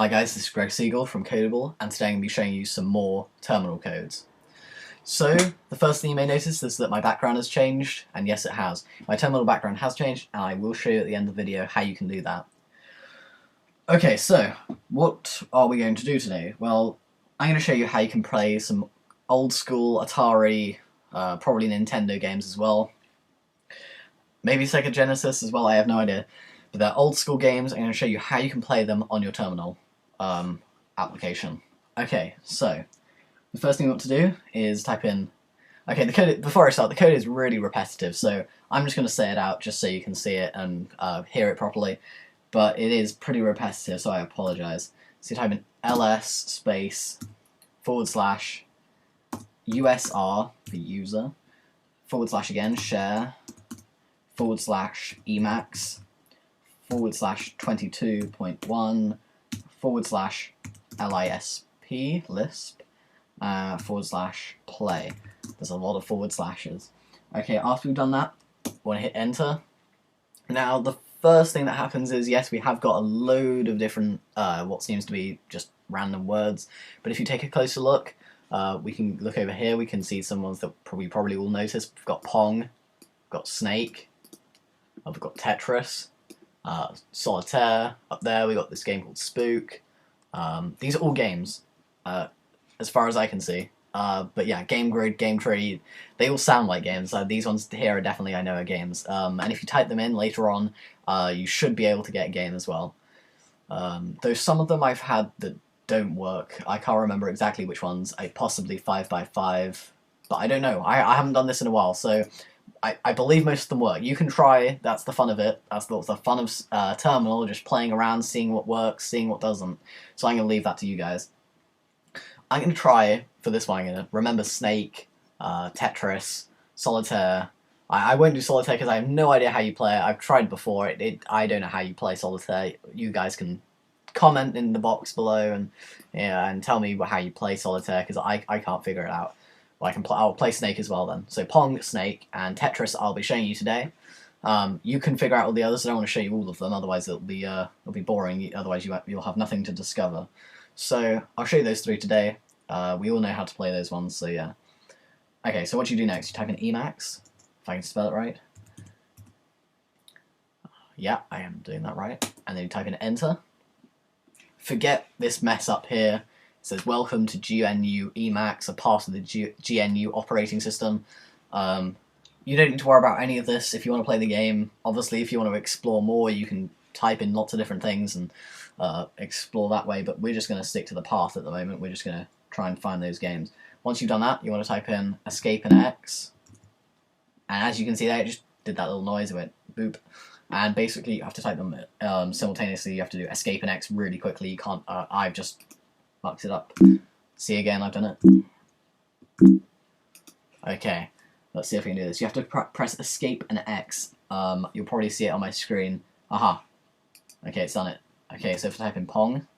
Hi guys, this is Greg Siegel from Codeable, and today I'm going to be showing you some more terminal codes. So, the first thing you may notice is that my background has changed, and yes it has. My terminal background has changed, and I will show you at the end of the video how you can do that. Okay, so, what are we going to do today? Well, I'm going to show you how you can play some old school Atari, probably Nintendo games as well. Maybe Sega Genesis as well, I have no idea. But they're old school games, I'm going to show you how you can play them on your terminal application. Okay, so the first thing you want to do is type in. Okay, the code. Before I start, the code is really repetitive, so I'm just going to say it out just so you can see it and hear it properly. But it is pretty repetitive, so I apologize. So you type in ls space /USR for user / again share / Emacs / 22.1 / Lisp / play. There's a lot of /. Okay, after we've done that, we want to hit enter. Now the first thing that happens is, yes, we have got a load of different what seems to be just random words, but if you take a closer look, we can look over here, we can see some ones that we probably will notice. We've got Pong, we've got Snake, we've got Tetris, Solitaire. Up there we got this game called Spook. These are all games, as far as I can see. But yeah, Game Grid, Game Tree, they all sound like games. These ones here are definitely, I know, are games. And if you type them in later on, you should be able to get a game as well. Though some of them I've had that don't work. I can't remember exactly which ones. Possibly 5x5, but I don't know. I haven't done this in a while, so I believe most of them work. You can try, that's the fun of it. That's the fun of Terminal, just playing around, seeing what works, seeing what doesn't. So I'm going to leave that to you guys. I'm going to try, for this one, I'm going to remember Snake, Tetris, Solitaire. I won't do Solitaire because I have no idea how you play it. I've tried before. I don't know how you play Solitaire. You guys can comment in the box below and tell me how you play Solitaire, because I can't figure it out. Well, I'll play Snake as well then. So Pong, Snake, and Tetris I'll be showing you today. You can figure out all the others. I don't want to show you all of them, otherwise it'll be boring. Otherwise you'll have nothing to discover. So I'll show you those three today. We all know how to play those ones, so yeah. Okay, so what do you do next? You type in Emacs, if I can spell it right. Yeah, I am doing that right. And then you type in enter. Forget this mess up here. It says, welcome to GNU Emacs, a part of the GNU operating system. You don't need to worry about any of this if you want to play the game. Obviously, if you want to explore more, you can type in lots of different things and explore that way, but we're just going to stick to the path at the moment. We're just going to try and find those games. Once you've done that, you want to type in escape and X. And as you can see there, it just did that little noise, it went boop. And basically, you have to type them simultaneously. You have to do escape and X really quickly. You can't, I've just fucked it up. See again, I've done it. Okay, let's see if we can do this. You have to press escape and X. You'll probably see it on my screen. Aha. Okay, it's done it. Okay, so if I type in Pong.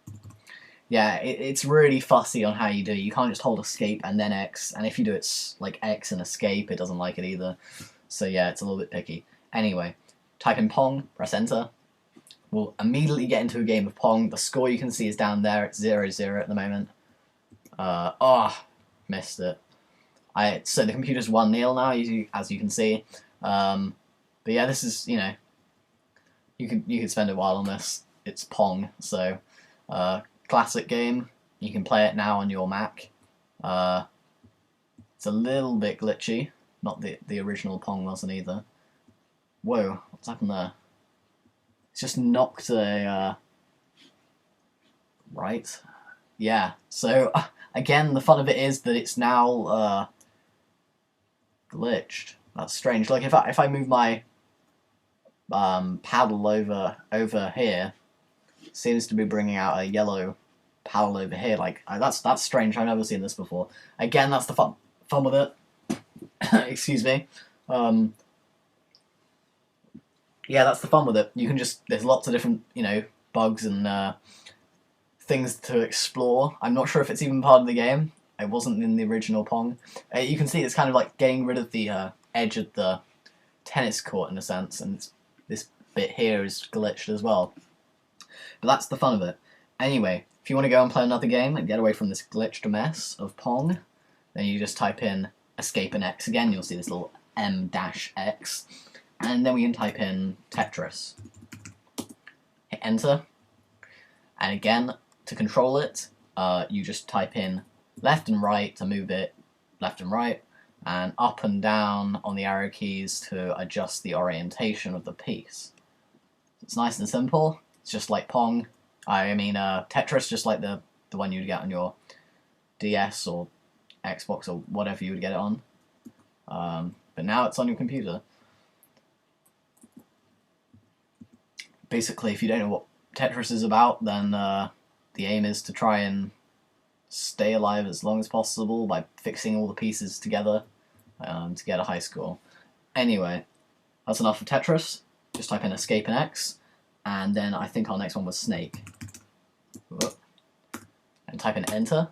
Yeah, it's really fussy on how you do it. You can't just hold escape and then X. And if you do it like X and escape, it doesn't like it either. So yeah, it's a little bit picky. Anyway, type in Pong, press enter. We'll immediately get into a game of Pong. The score you can see is down there. It's 0-0 at the moment. Missed it. So the computer's 1-0 now, as you can see. But yeah, this is, you know, you could spend a while on this. It's Pong, so classic game. You can play it now on your Mac. It's a little bit glitchy. Not the original Pong wasn't either. Whoa, what's happened there? It's just knocked a right. Yeah. So again, the fun of it is that it's now glitched. That's strange. Like if I move my paddle over here, it seems to be bringing out a yellow paddle over here. Like that's strange. I've never seen this before. Again, that's the fun with it. Excuse me. Yeah, that's the fun with it. You can there's lots of different, you know, bugs and things to explore. I'm not sure if it's even part of the game. It wasn't in the original Pong. You can see it's kind of like getting rid of the edge of the tennis court in a sense, and this bit here is glitched as well. But that's the fun of it. Anyway, If you want to go and play another game and get away from this glitched mess of Pong, then you just type in escape and X again. You'll see this little M-X, and then we can type in Tetris. Hit enter, and again, to control it, you just type in left and right to move it left and right, and up and down on the arrow keys to adjust the orientation of the piece. It's nice and simple. It's just like Pong. Tetris, just like the one you'd get on your DS or Xbox or whatever you would get it on. But now it's on your computer. Basically, if you don't know what Tetris is about, then the aim is to try and stay alive as long as possible by fixing all the pieces together to get a high score. Anyway, that's enough for Tetris. Just type in escape and X, and then I think our next one was Snake. Whoop. And type in enter.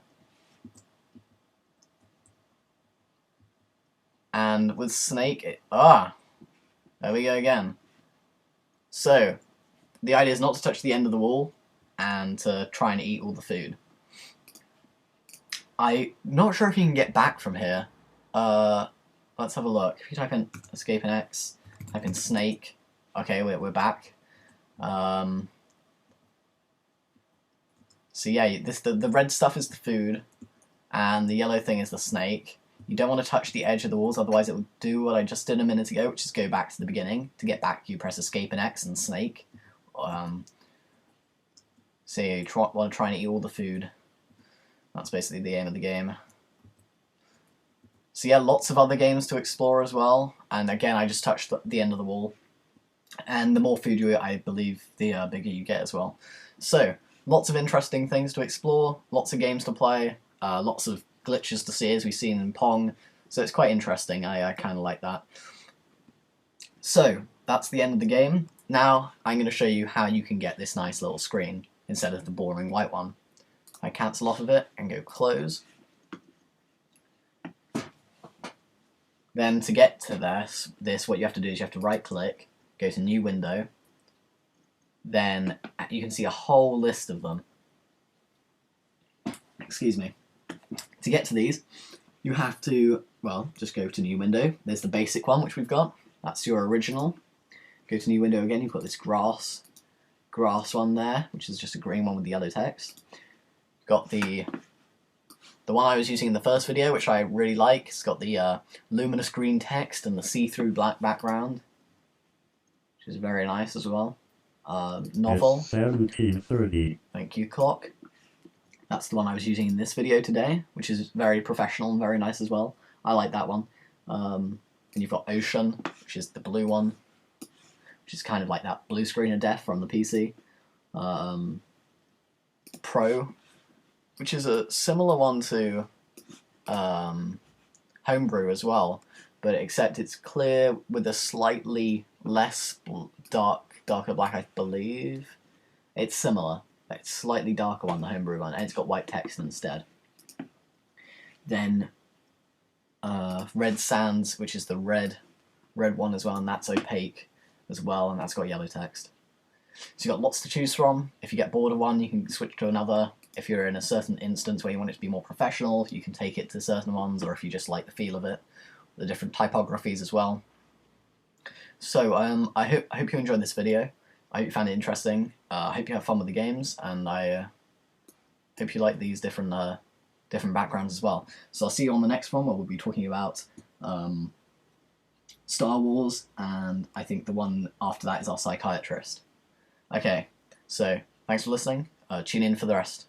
And with Snake, there we go again. So, the idea is not to touch the end of the wall and to try and eat all the food. I'm not sure if you can get back from here. Let's have a look. If you type in escape and X, type in Snake. Okay, we're back. So yeah, the red stuff is the food, and the yellow thing is the snake. You don't want to touch the edge of the walls, otherwise it will do what I just did a minute ago, which is go back to the beginning. To get back, you press escape and X and snake. So you want to try and eat all the food. That's basically the aim of the game. So yeah, lots of other games to explore as well. And again, I just touched the end of the wall. And the more food you eat, I believe, the bigger you get as well. So, lots of interesting things to explore, lots of games to play, lots of glitches to see as we've seen in Pong. So it's quite interesting, I kind of like that. So, that's the end of the game. Now, I'm going to show you how you can get this nice little screen instead of the boring white one. I cancel off of it and go close. Then to get to this, what you have to do is you have to right click, go to new window, then you can see a whole list of them. Excuse me. To get to these, you have to, well, just go to new window. There's the basic one, which we've got. That's your original. Go to new window again, you've got this grass one there, which is just a green one with the yellow text. You've got the one I was using in the first video, which I really like. It's got the luminous green text and the see-through black background, which is very nice as well. Novel. It's 17:30. Thank you, clock. That's the one I was using in this video today, which is very professional and very nice as well. I like that one. And you've got Ocean, which is the blue one, which is kind of like that blue screen of death from the PC. Pro, which is a similar one to Homebrew as well, but except it's clear with a slightly less darker black, I believe. It's similar. It's slightly darker one, the Homebrew one, and it's got white text instead. Then Red Sands, which is the red one as well, and that's opaque as well, and that's got yellow text. So you've got lots to choose from. If you get bored of one, you can switch to another. If you're in a certain instance where you want it to be more professional, you can take it to certain ones, or if you just like the feel of it, the different typographies as well. So I hope you enjoyed this video. I hope you found it interesting. I hope you have fun with the games, and I hope you like these different backgrounds as well. So I'll see you on the next one, where we'll be talking about Star Wars, and I think the one after that is our psychiatrist. Okay, so thanks for listening. Tune in for the rest.